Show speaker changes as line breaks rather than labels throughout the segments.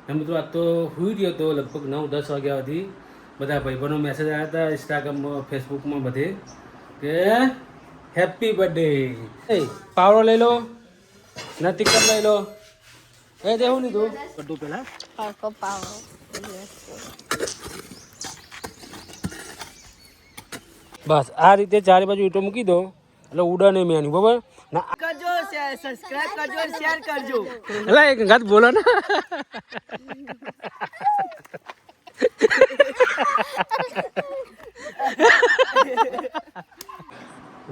ને મિત્રો આજ તો સુઈ રહ્યો હતો લગભગ 9-10 વાગ્યા સુધી. બધા ભાઈબંધો મેસેજ આવ્યા હતા ઇન્સ્ટાગ્રામમાં ફેસબુકમાં બધે કે હેપી બર્થડે. પાવડો લઈ લો, નથી કપ લઈ લો. એ દેવું લીધું બધું પેલા બસ આ રીતે ચારે બાજુ ઈંટો મૂકી દો એટલે ઉડા નહીં મેની બરાબર ના
કરજો સબસ્ક્રાઇબ કરજો શેર કરજો
એટલે એક ગાત બોલો ને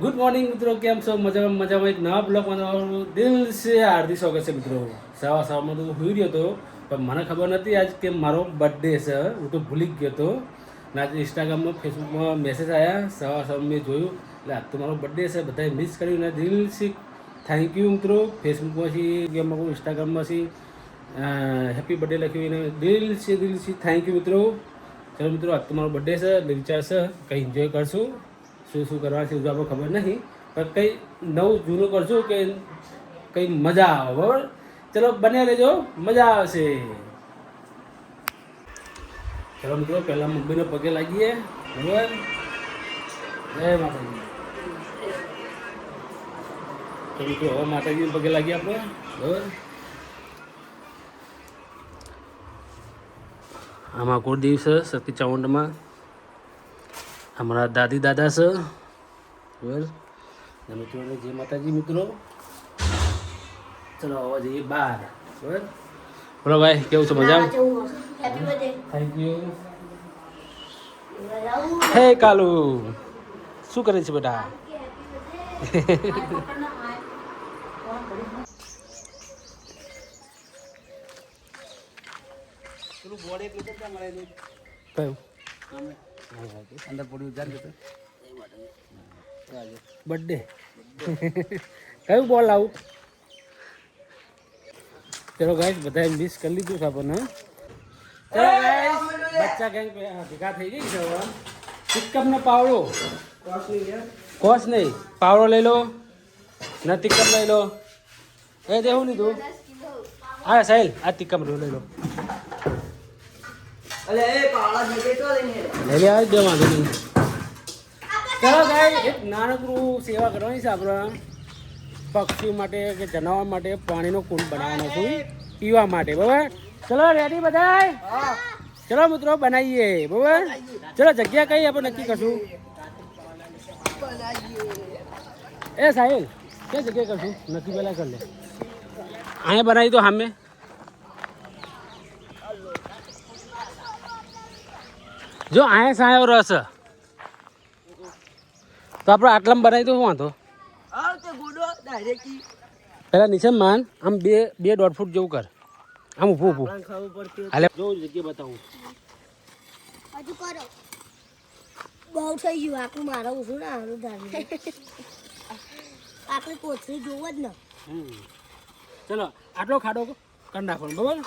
ગુડ મોર્નિંગ મિત્રો, કેમ છો? મજામાં એક નવા બ્લોગમાં તમારું દિલ સે હાર્દિક સ્વાગત છે મિત્રો. સવારમાં તો હું સુઈ રહ્યો હતો પણ મને ખબર નથી આજ કે મારો બર્થડે છે. હું તો ભૂલી ગયો હતો ને આજે ઇન્સ્ટાગ્રામમાં ફેસબુકમાં મેસેજ આવ્યા સવાર મેં જોયું એટલે આજ તો મારો બર્થડે છે. બધાએ મિસ કર્યું ને દિલ સે થેન્ક યુ મિત્રો. ફેસબુકમાંથી ગેમમાં ઇન્સ્ટાગ્રામમાંથી હેપી બર્થડે લખ્યું એને દિલ સે થેન્ક યુ મિત્રો. ચલો મિત્રો, આજ તો મારો બર્થડે છે એટલે વિચાર છે કંઈ એન્જોય કરશું. શું કરવા છે આપણે ખબર નહીં પણ કંઈ નવું જૂનું કરશું કે કંઈ મજા આવે બરાબર. ચલો બન્યા રહેજો, મજા આવશે. ચલો મિત્રો, પહેલાં મમ્મીને પગે લાગીએ બરાબર. જય માતાજી. તો મિત્રો હવે માતાજીને પગે લાગીએ આપણે બરાબર. આમાં કુળદેવ છે સતી ચાઉંડમાં, हमारा दादी दादा से बराबर. મિત્રો જય માતાજી મિત્રો. ચલો હવે જઈએ બહાર બરાબર. બોલો ભાઈ, કેવું છે? મજા? Thank you. હે કાલુ, શું કરે છે બેટા? કયું અંદર પડ્યું ચાલુ બર્થડે કયું બોલ આવું? ચલો ગાઈસ, બધાએ મિસ કરી લીધું છે આપણને. ચલો ગાઈસ, બચ્ચા ગેંગ ભેગા થઈ ગઈ છે. ટિક્કમ ને પાવડો, કોસ નહીં, પાવડો લઈ લો ને ટિક્કમ લઈ લો. એ દેવું લીધું. હા સાહેલ, આ ટિક્કમ લઈ લો.
અલે એ પાળા જગે તો લઈને
લઈ લે આવી દે વાંધો નહીં. ચલો ગાઈસ, એક નાનકડું સેવા કરવાની છે આપણે. પક્ષી માટે કે જનાવર માટે પાણીનો કુંડ બનાવવાનો છું પીવા માટે બરાબર. ચલો રેડી બધાય? ચલો મિત્રો બનાવીએ બરાબર. ચલો જગ્યા કઈ આપણે નક્કી કરશું. એ સાહેલ, કઈ જગ્યાએ કરશું નક્કી પહેલાં કરી લે. અહીંયા બનાવી તો સામે. જો અહીંયા સાયો રસ તો આપણે આટલામાં બનાવી દો. શું વાંધો? પેલા નીચે માન આમ બે 1.5 ફૂટ જેવું કર. આમ ઊભું હાલે જો જગ્યા બતાવું.
હજુ કરો બહુ થઈ ગયું. આખું મારા ઉભું ના હારું ધારી આપણે કોથળી જોવો જ ને.
ચલો આટલો ખાડો કરી નાખવાનો બરાબર.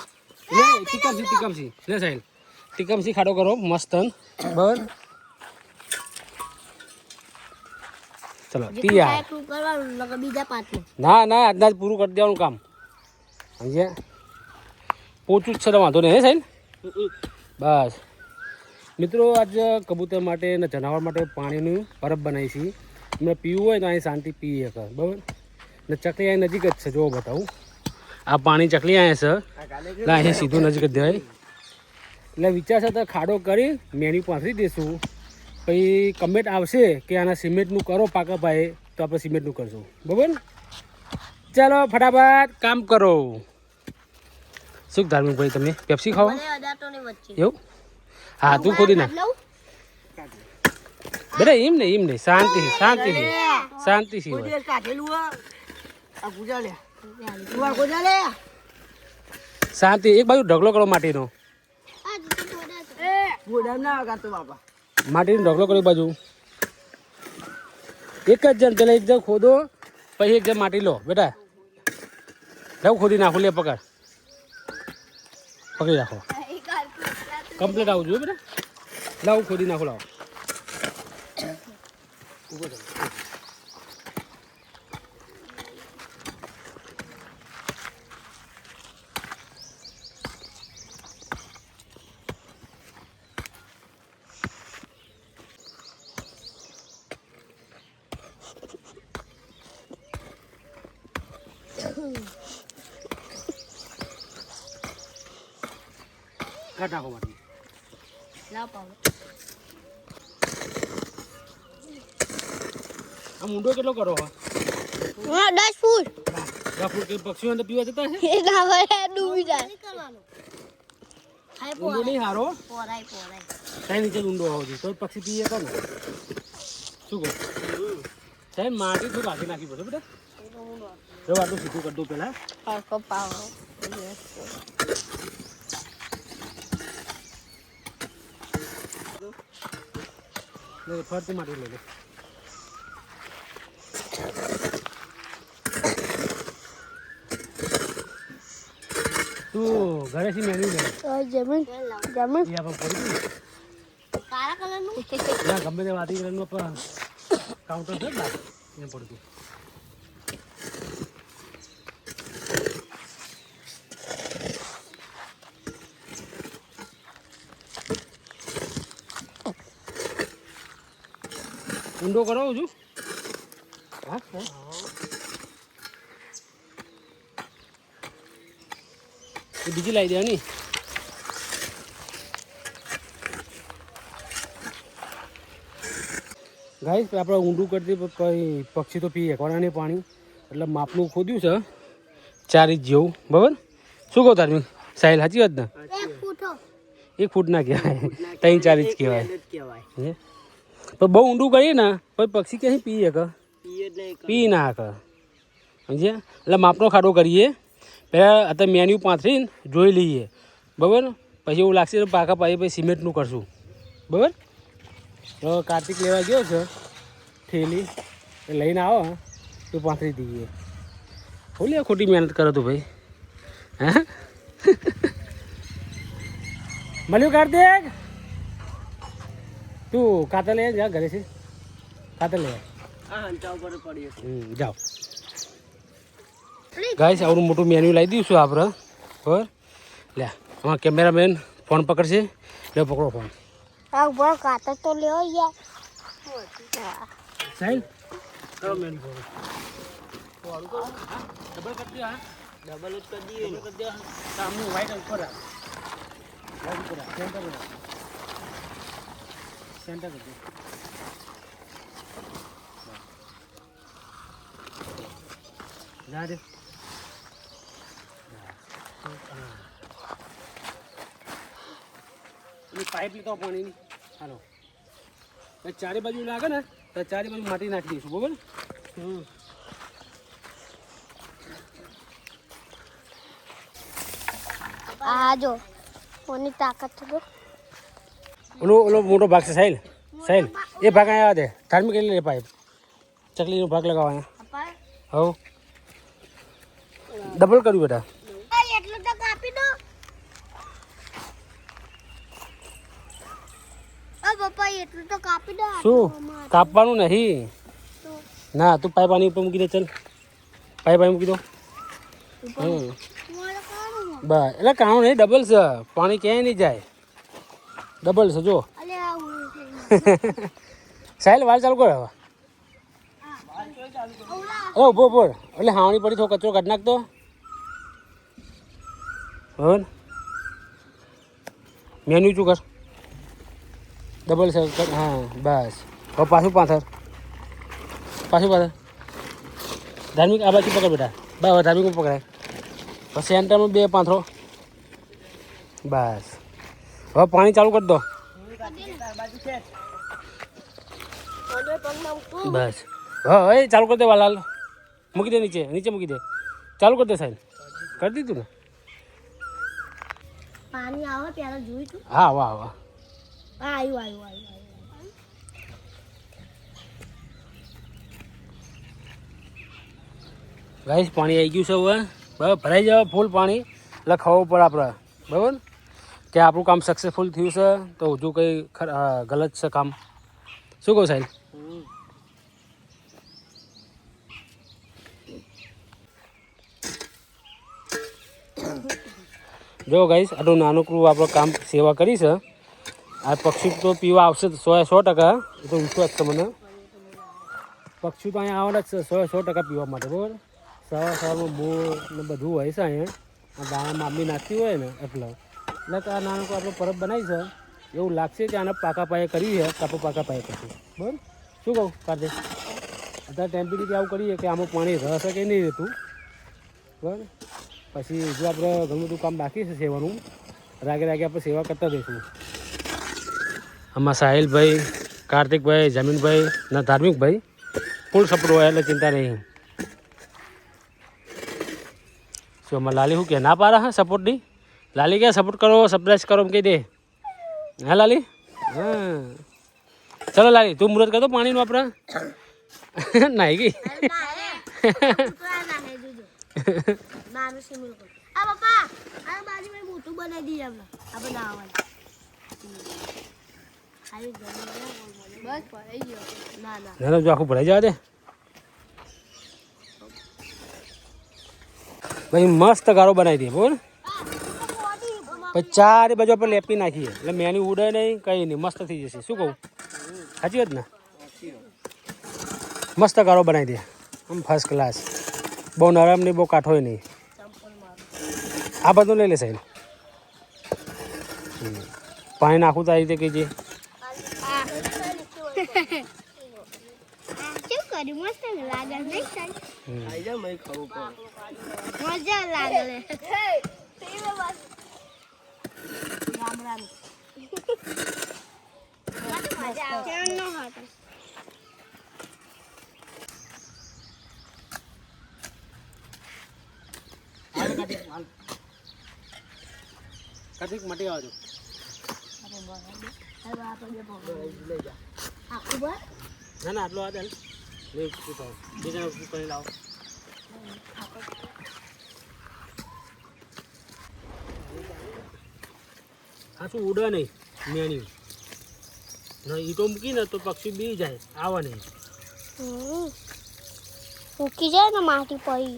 લે ટીકમસી લે સાહેબ, ટીકમસી ખાડો કરો મસ્ત બરાબર. ચલો તૈયાર.
બીજા પાછું
ના આજના જ પૂરું કરી દેવાનું કામ. સમજ્યા? પોચું જ છે તો વાંધો નહીં. હે સાહેબ બસ. મિત્રો આજ કબૂતર માટે ને જનાવર માટે પાણીનું પરબ બનાવી છે. એમને પીવું હોય તો અહીં શાંતિ પીએ કર બરાબર. ને ચકલી અહીં નજીક જ છે, જો બતાવું. આ પાણી ચકલી અહીંયા છે એટલે અહીં સીધું નજીક જ જાય. એટલે વિચાર છે તો ખાડો કરી મેની પાથરી દઈશું. પછી કમેન્ટ આવશે કે આના સિમેન્ટનું કરો પાકા ભાઈ, તો આપણે સિમેન્ટનું કરશું બરાબર. ચાલો ફટાફટ કામ કરો. શું ધાર્મિક ભાઈ, તમે પેપ્સી ખાઓ એવું? હા તું ખોદી નાખ બેટા. એમ નહીં શાંતિથી શાંતિ. એક બાજુ ઢગલો કરો માટીનો. માટીનો ઢગલો કરો એક બાજુ. એક જ જણ પેલા એક જણ ખોદો પછી એક જણ માટી લો બેટા. લાવ ખોદી નાખો. લે પકડી રાખો. કમ્પ્લીટ આવું જોઈએ બેટા. લાવ ખોદી નાખો. લાવો ઉભો થયો. કાઢ નાખો માટી.
લાવ પાવડો.
આ મુંડો કેટલો કરો હો?
હા 10 ફૂટ.
10 ફૂટ કે પક્ષીઓ અંદર પીવા જતા છે?
એ ના હોય ડૂબી જાય.
ઊંડો નહીં હારો.
પોરાય.
સાહેબ નીચે ઊંડો હોવો જોઈએ તો પક્ષી પીએ કે ને શું કહો સાહેબ માટી થોડું કાઢી નાખી પડે બેટા જો આટલું સીધું કરી દઉં પહેલાં
પાકો પાવડો.
ફરતી માટી લઈ લે તું ઘરેથી મેળવી લે
જમીન
એ આપણે પડી
કાળા કલરનું
ગયું ગમે તે વાતી કલરનું કાઉન્ટર છે ને એમ પડતું ઊંડો કરાવું છું હા એ બીજી લાવી દેવાની ગાઈસ આપણે ઊંડું કરતી પક્ષી તો પીએ કોણાની પાણી એટલે માપનું ખોદ્યું છે 4 ઇંચ જેવું બરાબર શું કહો ધાર્મિક સાહેલ સાચી વાત ને
1 ફૂટો
1 ફૂટ ના કહેવાય 3-4 ઇંચ કહેવાય હે પણ બહુ ઊંડું કરીએ ને પછી પક્ષી ક્યાંય પીએ કે પી ના કે સમજ્યા એટલે માપનો ખાડો કરીએ પહેલાં અત્યારે મેન્યુ પાથરીને જોઈ લઈએ બરાબર પછી એવું લાગશે તો પાકા પાઈ પછી સિમેન્ટનું કરશું બરાબર તો કાર્તિક લેવા ગયો છે થેલી એ લઈને આવો તો પાથરી દઈએ બોલીએ ખોટી મહેનત કરો તો ભાઈ હા મળ્યું કાર્તિક તું કાતર લે જા ઘરે છે કાતર લે જાઓ ગાઈસ આવડું મોટું મેન્યુ લાવી દઈશું આપણે બરાબર લે આમાં કેમેરામેન ફોન પકડશે લે પકડો ફોન
આ ઉપર કાતર તો લેવો યાર
સાહેબ કરો મેન્યુ ફોન ડબલ કરી દે હા ડબલ જ કરી દઈએ ડબલ કરી દે સામનું વાઈટ ઉપર આ વાઈટ ઉપર આ સેન્ટર ઉપર સેન્ટર કરી દે જા દે પાઇપ લીધો પાણીની હાલો ચારે બાજુ લાગે ને તો ચારે બાજુ માટી નાખી દઈશું બરાબર
આ જો કોની તાકાત છે જો
ઓલો મોટો ભાગ છે સાહેલ સાહેલ એ ભાગ અહીંયા દે ધાર્મિક એટલે લે પાઇપ ચકલીનો ભાગ લગાવો અહીંયા હવ ડબલ કર્યું બેટા
એટલું તો કાપી દો પપ્પા એટલું તો કાપી દો
શું કાપવાનું નહીં ના તું પાઇપ આની ઉપર મૂકી દે ચાલ પાઇપ અહીં મૂકી દો બસ એટલે કામ નહીં ડબલ છે પાણી ક્યાંય નહીં જાય ડબલ છે જો સાહેલ વાળ ચાલુ કરો હવે ઉભો ઉભો એટલે હાવણી પડી થોડો કચરો કાઢી નાખતો બરાબર મેન્યુ શું કર ડબલ છે હા બસ હવે પાછું પાથર ધાર્મિક આ બાજુ પકડ બેટા બસ ધાર્મિક પકડાય પછી સેન્ટરમાં 2 પાથરો બસ હવે પાણી ચાલુ કરી દો બસ હવે ચાલુ કરી દે વાલાલ મૂકી દે નીચે મૂકી દે ચાલુ કરી દે સાહેબ કરી દીધું ને
પાણી આવે ત્યારે જોઈ તું
હા વાહ વાહ
આવ્યું
ગાઈસ પાણી આવી ગયું છે હવે બરાબર ભરાઈ જાય ફૂલ પાણી એટલે ખબર પડે આપણે બરાબર કે આપણું કામ સક્સેસફુલ થયું છે તો હજુ કંઈ ગલત છે કામ શું કહું સાહેબ જો ગાઈસ આટલું નાનકડું આપણે કામ સેવા કરી છે આ પક્ષી તો પીવા આવશે 100% એ તો વિશ્વાસ છે મને પક્ષી તો અહીંયા આવવાના જ છે 100% પીવા માટે બરાબર સવારમાં બોર ને બધું હોય છે અહીંયા દાણા મામી નાખતી હોય ને એટલે એટલે કે આ નાનકો આપણે પરબ બનાવી છે એવું લાગશે કે આને પાકા પાયે કર્યું છે કાપો પાકા પાયે કરશું બરાબર શું કહું કાર્તિક અત્યારે ટેમ્પરેરી આવું કરીએ કે આમાં પાણી રહેશે કે નહીં રહેતું બરાબર પછી જો આપણે ઘણું બધું કામ બાકી છે સેવાનું રાગે રાગે આપણે સેવા કરતા રહીશું આમાં સાહિલભાઈ કાર્તિકભાઈ જમીનભાઈ ના ધાર્મિકભાઈ ફૂલ સપોર્ટ હોય એટલે ચિંતા નહીં શું આમાં લાલી શું કે ના પારા હા સપોર્ટની લાલી ક્યાં સપોર્ટ કરો સરપ્રાઈઝ કરો એમ કહી દે હા લાલી હા ચલો લાલી તું મુહૂર્ત કરતો પાણીનું આપણે નાહી ગઈ
મોટું બનાવી દઈએ આપણે આ બનાવવાનું
ના જો આખું ભરાઈ જવા દે ભાઈ મસ્ત ગારો બનાવી દઈએ બોલ પછી ચારે બાજુ આપણે લેપી નાખીએ એટલે મેની ઉડે નહીં કંઈ નહીં મસ્ત થઈ જશે શું કહું સાચી વાત ને મસ્ત ગારો બનાવી દે આમ ફર્સ્ટ ક્લાસ બહુ નરમ નહીં બહુ કાઠોય નહીં આ બધું લઈ લે સાહેબ પાણી નાખું તો આ રીતે કહીજે
મજા લાગે
કાર્તિક મટી આવજો ના ના આટલો આ બીજા કરી લાવો હા શું ઉડે નહીં મેન્યુ ના ઈટો મૂકીને તો પક્ષી બી જાય આવે નહીં
મૂકી જાય ને માટી પડી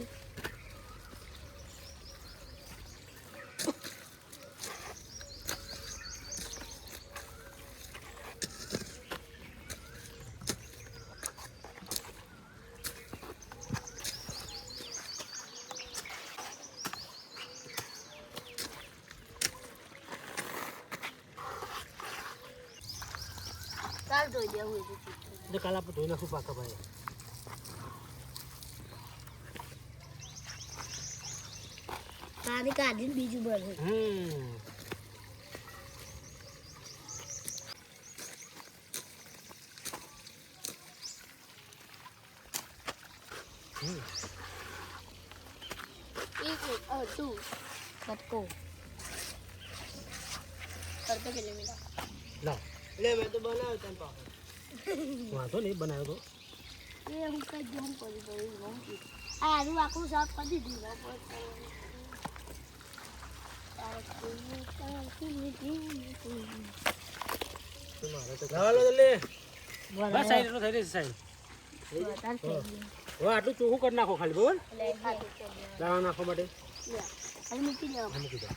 કાલ આપણે ધોઈ નાખું પાકા ભાઈ
પાણી કાઢીને બીજું બને
લાવ
ले मैं तो बनाया था पापा
વાંધો નહીં બનાવ્યો તો
એ હું કઈ જમ કરી દઉં આ આનું આખું સાફ કરી દીધું
લાવા લો લે બસ સાઈડ એટલું થઈ રહેશે સાઈડ હવે આટલું ચોખ્ખું કરી નાખો ખાલી બરાબર દાણા નાખવા માટે
મૂકી દો
મૂકી દો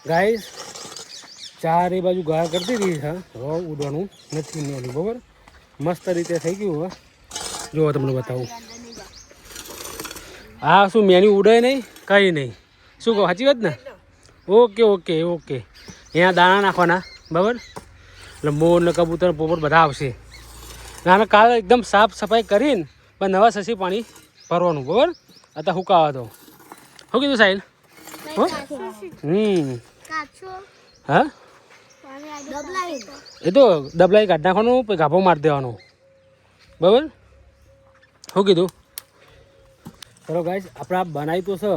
ગાઈસ ચારે બાજુ ગાળ કરતી રહી છે હવે ઉડવાનું નથી મેળ્યું બરાબર મસ્ત રીતે થઈ ગયું હવે જો તમને બતાવું હા શું મેન્યુ ઉડે નહીં કંઈ નહીં શું કહો સાચી વાત ને ઓકે ઓકે ઓકે અહીંયા દાણા નાખવાના બરાબર એટલે મોર ને કબૂતર પોપટ બધા આવશે ના કાલે એકદમ સાફ સફાઈ કરીને પણ નવા સસી પાણી ભરવાનું બરાબર અત્યારે હુકાવા દો શું કીધું સાહિલ હા એ તો દબલાઈ કાઢી નાખવાનું પછી ગાભો મારી દેવાનો બરાબર શું કીધું ચલો ગાઈસ આપણે આ બનાવી તો છે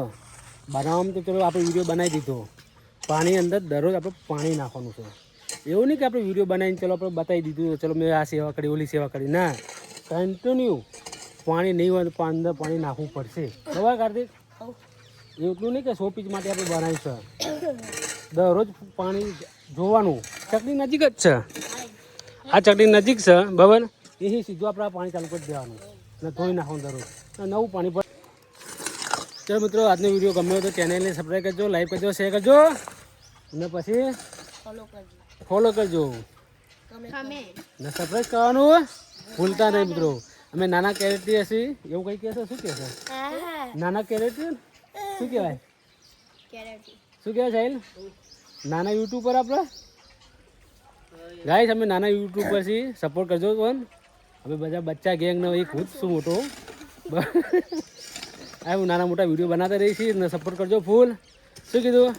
બનાવવામાં તો ચલો આપણે વિડીયો બનાવી દીધો પાણી અંદર દરરોજ આપણે પાણી નાખવાનું છે એવું નહીં કે આપણે વિડીયો બનાવીને ચલો આપણે બતાવી દીધું ચલો મેં આ સેવા કરી ઓલી સેવા કરી ના કન્ટિન્યુ પાણી નહીં હોય તો અંદર પાણી નાખવું પડશે બરાબર કાર્તિક એટલું નહીં કે 100 પીસ માટે આપણે બનાવી છે દરરોજ પાણી જોવાનું ચકડી નજીક જ છે આ ચકડી નજીક છે બરાબર એથી સીધું આપણે પાણી ચાલુ કરી દેવાનું ને ધોઈ નાખવાનું દરરોજ નવું પાણી પર ચાલો મિત્રો આજનો વિડીયો ગમ્યો તો ચેનલને સબસ્ક્રાઈબ કરજો લાઈક કરજો શેર કરજો અને પછી ફોલો કરજો ને સબસ્ક્રાઈબ કરવાનું ભૂલતા નહીં મિત્રો અમે નાના કેરેટી હશે એવું કંઈ કહેશે શું કહેશે નાના કેરેટી શું કહેવાય શું કહેવાય સાહિલ નાના યુટ્યુબર આપણે ગાઈસ અમે નાના યુટ્યુબર છીએ સપોર્ટ કરજો પણ અમે બધા બચ્ચા ગેંગનો એક હું જ છું મોટો હું નાના મોટા વિડીયો બનાવતા રહી છીએ ને સપોર્ટ કરજો ફૂલ શું કીધું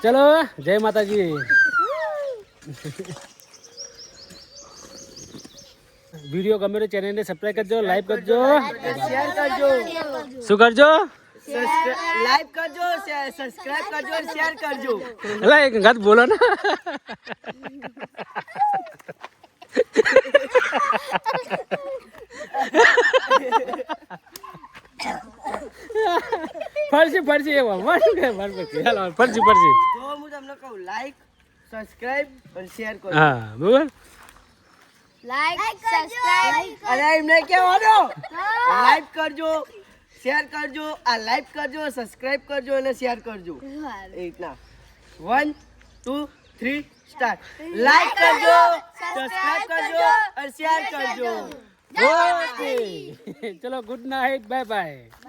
ચલો જય માતાજી વિડીયો ગમે તો ચેનલને સબસ્ક્રાઈબ કરજો લાઈક કરજો
શેર કરજો
શું કરજો
લાઈક કરજો સબસ્ક્રાઇબ કરજો અને શેર કરજો
એલા એક ઘાત બોલો ને ફરસી એવા ફરસી હાલો ફરસી
જો હું તમને કહું લાઈક સબસ્ક્રાઇબ અને શેર કરજો
હા બરાબર
લાઈક સબસ્ક્રાઇબ
અરે એમને કહેવાનો લાઈક કરજો શેર કરજો આ લાઈક કરજો સબસ્ક્રાઇબ કરજો અને શેર કરજો એ રીતના 1 2 3 સ્ટાર્ટ લાઈક કરજો સબસ્ક્રાઇબ કરજો અને શેર કરજો
ઓકે ચલો ગુડ નાઇટ બાય બાય